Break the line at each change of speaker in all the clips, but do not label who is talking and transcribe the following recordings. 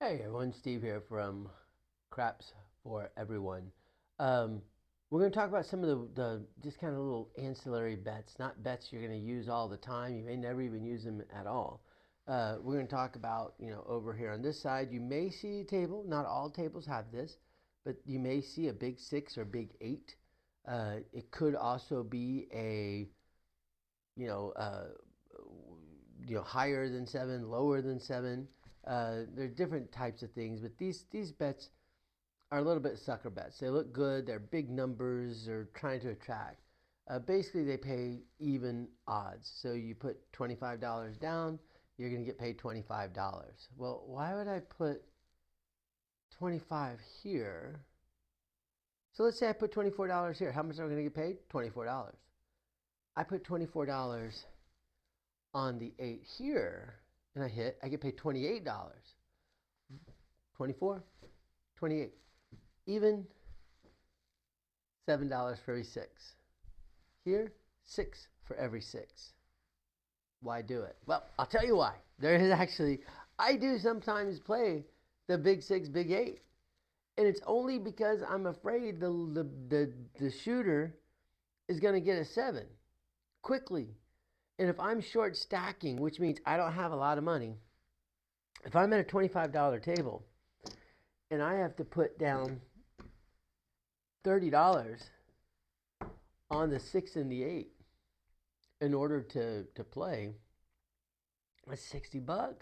Hey everyone, Steve here from Craps for Everyone. Um, we're going to talk about some of the just kind of little ancillary bets, not bets you're going to use all the time. You may never even use them at all. We're going to talk about, over here on this side, you may see a table. Not all tables have this, but you may see a big six or big eight. It could also be a, you know, uh, higher than seven, lower than seven. There are different types of things, but these bets are a little bit sucker bets. They look good. They're big numbers. They're trying to attract. Basically, they pay even odds. So you put $25 down, you're going to get paid $25. Well, why would I put 25 here? So let's say I put $24 here. How much am I going to get paid? $24. I put $24 on the 8 here and I hit, I get paid $28. 24, 28. Even $7 for every 6. Here, 6 for every 6. Why do it? Well, I'll tell you why. There is actually, I do sometimes play the big 6, big 8. And it's only because I'm afraid the shooter is going to get a 7 quickly. And if I'm short stacking, which means I don't have a lot of money, if I'm at a $25 table and I have to put down $30 on the 6 and the 8 in order to play, that's $60.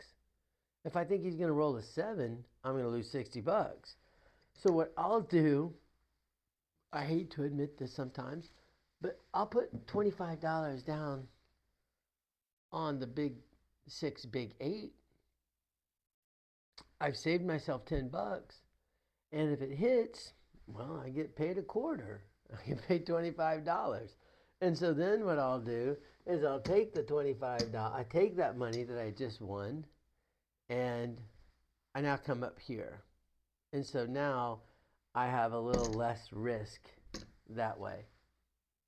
If I think he's going to roll a 7, I'm going to lose $60. So what I'll do, I hate to admit this sometimes, but I'll put $25 down on the big 6, big 8. I've saved myself $10. And if it hits, well, I get paid a quarter. I get paid $25. And so then what I'll do is I'll take the $25. I take that money that I just won, and I now come up here. And so now I have a little less risk that way.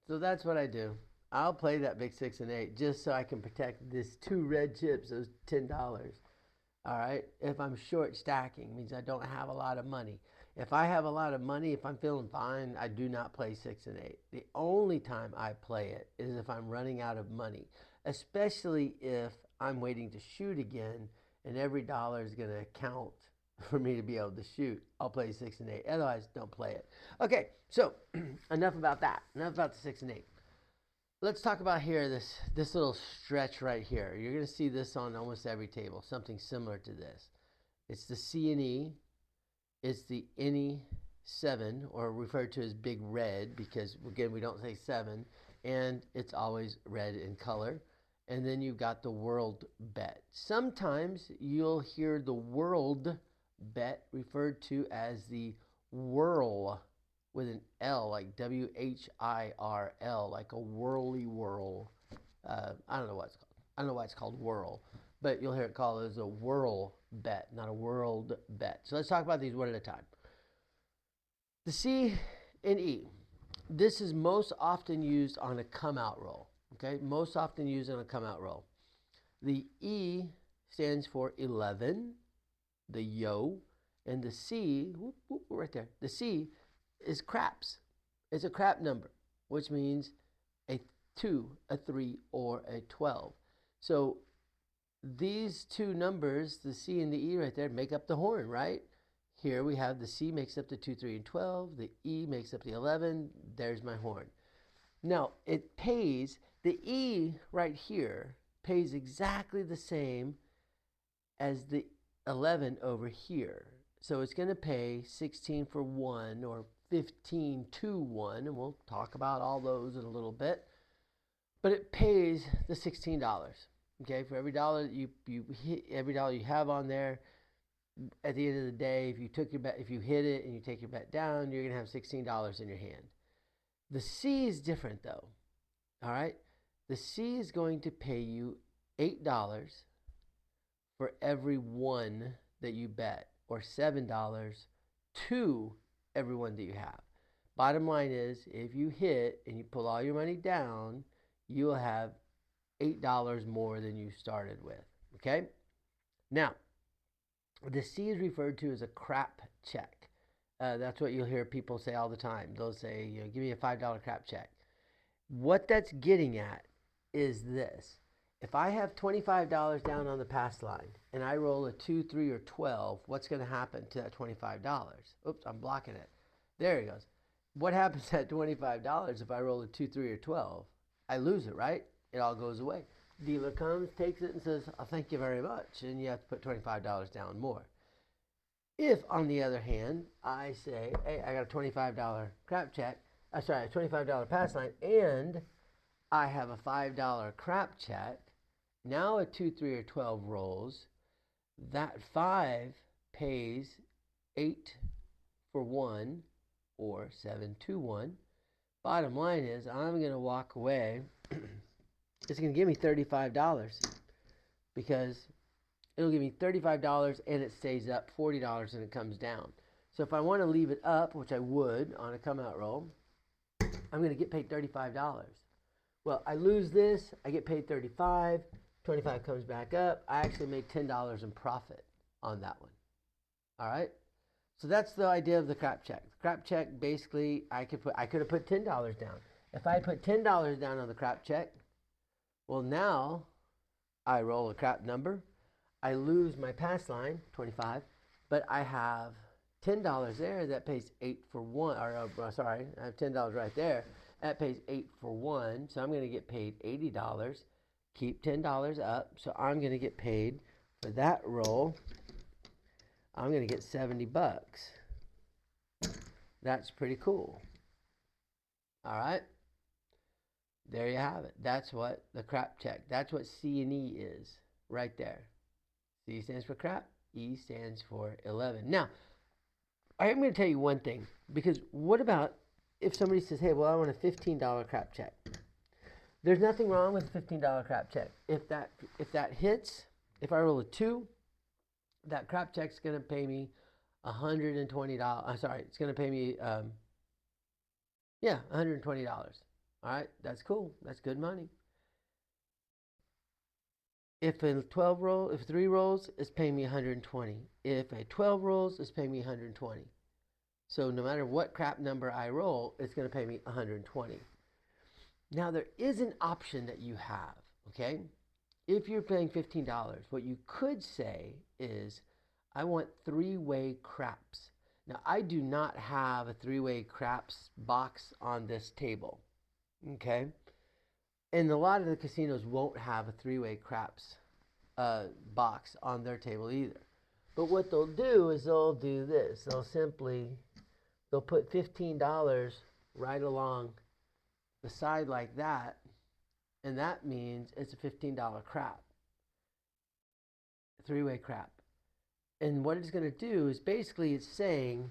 So that's what I do. I'll play that big 6 and 8 just so I can protect this 2 red chips, those $10. All right. If I'm short stacking, means I don't have a lot of money. If I have a lot of money, if I'm feeling fine, I do not play 6 and 8. The only time I play it is if I'm running out of money, especially if I'm waiting to shoot again and every dollar is going to count for me to be able to shoot. I'll play 6 and 8. Otherwise, don't play it. Okay, so enough about that. Enough about the 6 and 8. Let's talk about here this little stretch right here. You're going to see this on almost every table, something similar to this. It's the C and E. It's the any 7, or referred to as big red, because again we don't say 7, and it's always red in color. And then you've got the world bet. Sometimes you'll hear the world bet referred to as the whirl with an L, like WHIRL, like a whirly whirl. I don't know what it's called. I don't know why it's called whirl, but you'll hear it called as a whirl bet, not a world bet. So let's talk about these one at a time. The C and E. This is most often used on a come out roll. Okay, most often used on a come out roll. The E stands for 11, the yo, and the C, whoop, whoop, right there. The C is craps. It's a crap number, which means a 2, a 3, or a 12. So these two numbers, the C and the E right there, make up the horn, right? Here we have the C makes up the 2, 3, and 12. The E makes up the 11. There's my horn. Now, it pays, the E right here pays exactly the same as the 11 over here. So it's going to pay 16 for 1 or 15 to 1, and we'll talk about all those in a little bit. But it pays the $16. Okay, for every dollar you hit, every dollar you have on there, at the end of the day, if you took your bet, if you hit it and you take your bet down, you're gonna have $16 in your hand. The C is different though. All right, the C is going to pay you $8 for every one that you bet, or $7 to every one that you have. Bottom line is, if you hit and you pull all your money down, you will have $8 more than you started with. Okay? Now, The C is referred to as a crap check. That's what you'll hear people say all the time. They'll say, give me a $5 crap check. What that's getting at is this. If I have $25 down on the pass line and I roll a 2, 3, or 12, what's going to happen to that $25? Oops, I'm blocking it. There it goes. What happens to that $25 if I roll a 2, 3, or 12? I lose it, right? It all goes away. Dealer comes, takes it, and says, oh, thank you very much. And you have to put $25 down more. If, on the other hand, I say, hey, I got a $25 crap check, a $25 pass line, and I have a $5 crap check, now a 2, 3, or 12 rolls, that 5 pays 8 for 1 or 7 to 1. Bottom line is, I'm going to walk away. It's going to give me $35 because it'll give me $35 and it stays up, $40 and it comes down. So if I want to leave it up, which I would on a come out roll, I'm going to get paid $35. Well, I lose this, I get paid $35, $25 comes back up. I actually made $10 in profit on that one. All right? So that's the idea of the crap check. The crap check, basically, I could have put $10 down. If I put $10 down on the crap check, well, now I roll a crap number. I lose my pass line, 25, but I have $10 there that pays 8 for 1. Sorry, I have $10 right there. That pays 8 for 1, so I'm going to get paid $80. Keep $10 up, so I'm going to get paid for that roll. I'm going to get $70. That's pretty cool. All right. There you have it. That's what the crap check. That's what C&E is right there. C stands for crap. E stands for 11. Now, I'm going to tell you one thing, because what about if somebody says, hey, well, I want a $15 crap check. There's nothing wrong with a $15 crap check. If that hits, if I roll a 2, that crap check's going to pay me $120. I'm sorry, it's going to pay me, $120. All right, that's cool. That's good money. If a 3 rolls, it's paying me 120. If a 12 rolls, it's paying me 120. So no matter what crap number I roll, it's going to pay me 120. Now there is an option that you have, okay? If you're paying $15, what you could say is, I want 3-way craps. Now I do not have a 3-way craps box on this table, okay? And a lot of the casinos won't have a 3-way craps box on their table either. But what they'll do is they'll do this. They'll put $15 right along the side like that, and that means it's a $15 crap, 3-way crap. And what it's going to do is basically it's saying,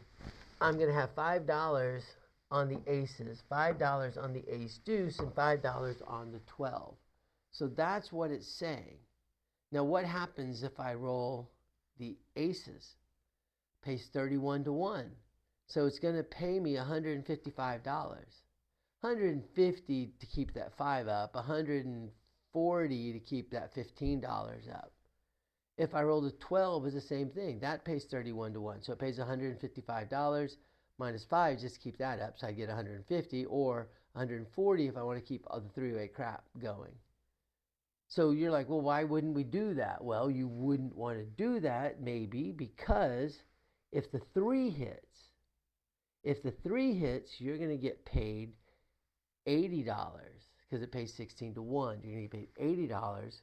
I'm going to have $5 on the aces, $5 on the ace deuce, and $5 on the 12. So that's what it's saying. Now what happens if I roll the aces? Pays 31 to 1. So it's going to pay me $155. $150 to keep that 5 up, $140 to keep that $15 up. If I roll the 12, it's the same thing. That pays 31 to 1. So it pays $155 minus 5 just to keep that up. So I get $150 or $140 if I want to keep the 3-way crap going. So you're like, well, why wouldn't we do that? Well, you wouldn't want to do that maybe because if the 3 hits, you're going to get paid $80 because it pays 16 to 1. You're going to get paid $80.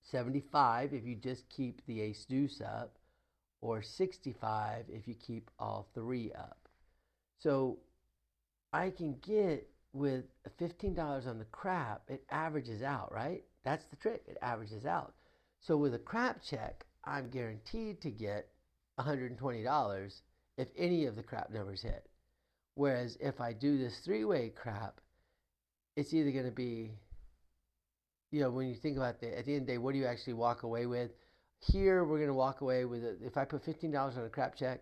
75 if you just keep the ace deuce up, or 65 if you keep all 3 up. So I can get with $15 on the crap, it averages out, right? That's the trick. It averages out. So with a crap check, I'm guaranteed to get $120 if any of the crap numbers hit. Whereas if I do this 3-way crap, it's either going to be, when you think about at the end of the day, what do you actually walk away with? Here, we're going to walk away with, if I put $15 on a crap check,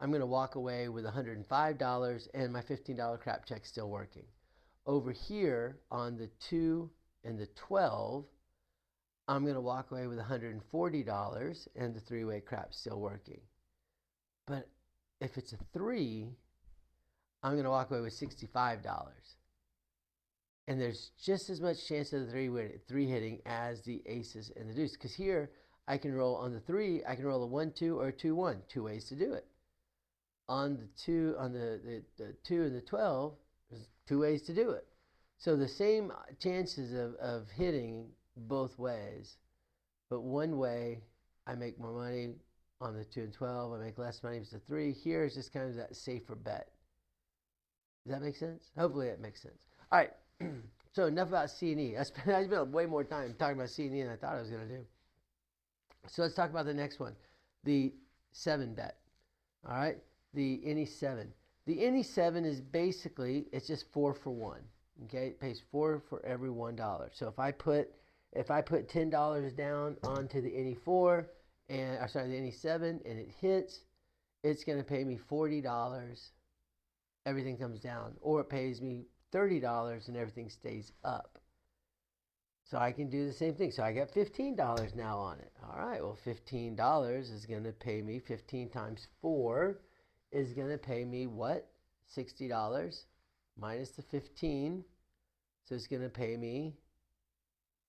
I'm going to walk away with $105 and my $15 crap check's still working. Over here on the 2 and the 12, I'm going to walk away with $140 and the three-way crap's still working. But if it's a 3, I'm going to walk away with $65. And there's just as much chance of the 3 hitting as the aces and the deuce. Because here, I can roll on the 3, I can roll a 1-2 or a 2-1. 2 ways to do it. On the 2, on the 2 and the 12, there's 2 ways to do it. So the same chances of hitting both ways. But one way, I make more money on the 2 and 12. I make less money with the 3. Here is just kind of that safer bet. Does that make sense? Hopefully that makes sense. All right. So enough about C&E. I spent way more time talking about C&E than I thought I was going to do. So let's talk about the next one, the 7 bet. All right, the any 7. The any 7 is basically, it's just 4 for 1. Okay, it pays 4 for every $1. So if I put $10 down onto the any 4 and the any 7 and it hits, it's going to pay me $40. Everything comes down, or it pays me $30 and everything stays up. So I can do the same thing. So I got $15 now on it. All right, well, $15 is going to pay me, 15 times 4 is going to pay me what? $60 minus the 15. So it's going to pay me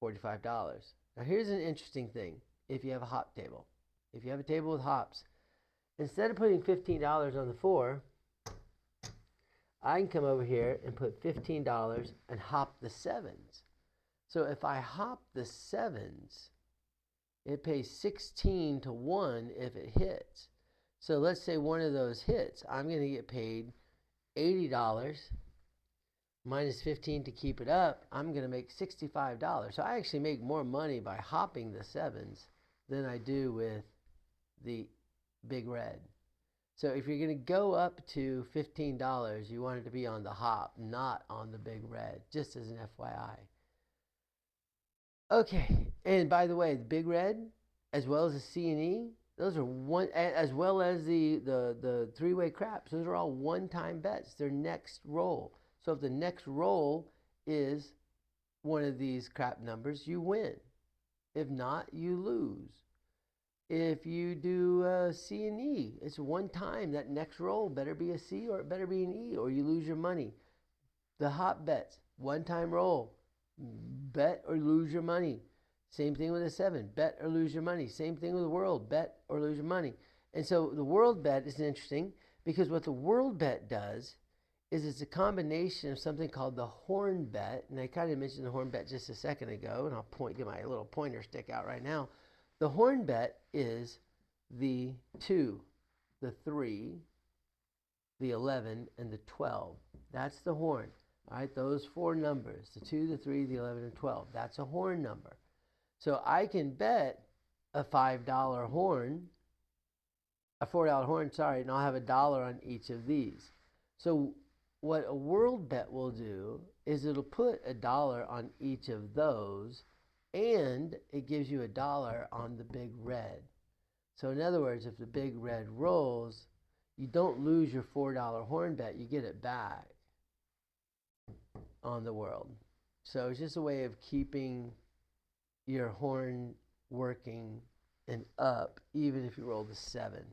$45. Now here's an interesting thing. If you have a hop table, if you have a table with hops, instead of putting $15 on the 4, I can come over here and put $15 and hop the 7s. So if I hop the 7s, it pays 16 to 1 if it hits. So let's say one of those hits, I'm going to get paid $80 minus 15 to keep it up. I'm going to make $65. So I actually make more money by hopping the 7s than I do with the big red. So if you're going to go up to $15, you want it to be on the hop, not on the big red, just as an FYI. Okay, and by the way, the big red, as well as the C&E, those are one, as well as the three-way craps, those are all one-time bets. They're next roll. So if the next roll is one of these crap numbers, you win. If not, you lose. If you do C and E, it's one time. That next roll better be a C or it better be an E, or you lose your money. The hop bets, one-time roll. Bet or lose your money. Same thing with a 7. Bet or lose your money. Same thing with the world. Bet or lose your money. And so the world bet is interesting because what the world bet does is it's a combination of something called the horn bet. And I kind of mentioned the horn bet just a second ago, and I'll get my little pointer stick out right now. The horn bet is the 2, the 3, the 11, and the 12. That's the horn. All right, those 4 numbers, the 2, the 3, the 11, and 12. That's a horn number. So I can bet a $5 horn, a $4 horn, and I'll have $1 on each of these. So what a world bet will do is it'll put $1 on each of those, and it gives you $1 on the big red. So in other words, if the big red rolls, you don't lose your $4 horn bet, you get it back on the world. So it's just a way of keeping your horn working and up, even if you roll the 7.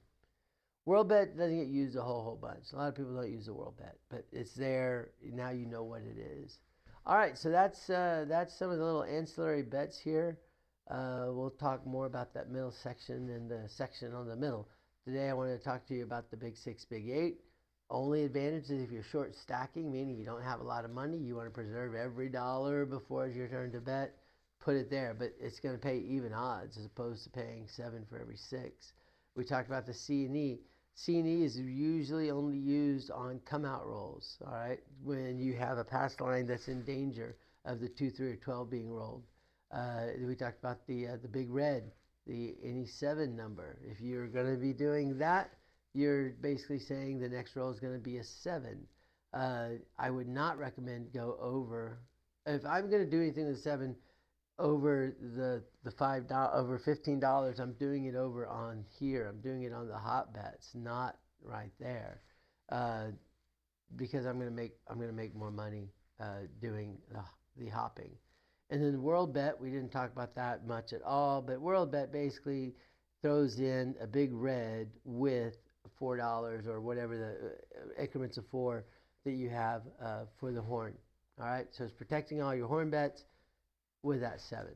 World bet doesn't get used a whole bunch. A lot of people don't use the world bet, but it's there. Now you know what it is. All right, so that's some of the little ancillary bets here. We'll talk more about that middle section and the section on the middle. Today I wanted to talk to you about the Big 6, Big 8. Only advantage is if you're short stacking, meaning you don't have a lot of money, you want to preserve every dollar before it's your turn to bet, put it there. But it's going to pay even odds as opposed to paying 7 for every 6. We talked about the C&E. C&E is usually only used on come-out rolls, all right, when you have a pass line that's in danger of the 2, 3, or 12 being rolled. We talked about the big red, the any 7 number. If you're going to be doing that, you're basically saying the next roll is going to be a 7. I would not recommend go over. If I'm going to do anything with 7 over the $5 over $15, I'm doing it over on here. I'm doing it on the hot bets, not right there, because I'm going to make more money doing the hopping. And then Whirl Bet, we didn't talk about that much at all, but Whirl Bet basically throws in a big red with $4 or whatever the increments of four that you have for the horn. All right, so it's protecting all your horn bets with that 7.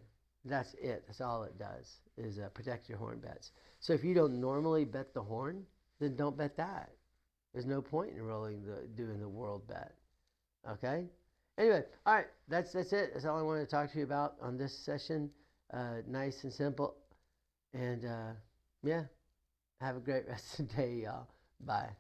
That's it. That's all it does is protect your horn bets. So if you don't normally bet the horn, then don't bet that. There's no point in doing the Whirl Bet. Okay. Anyway, all right. That's it. That's all I wanted to talk to you about on this session. Nice and simple. And yeah, have a great rest of the day, y'all. Bye.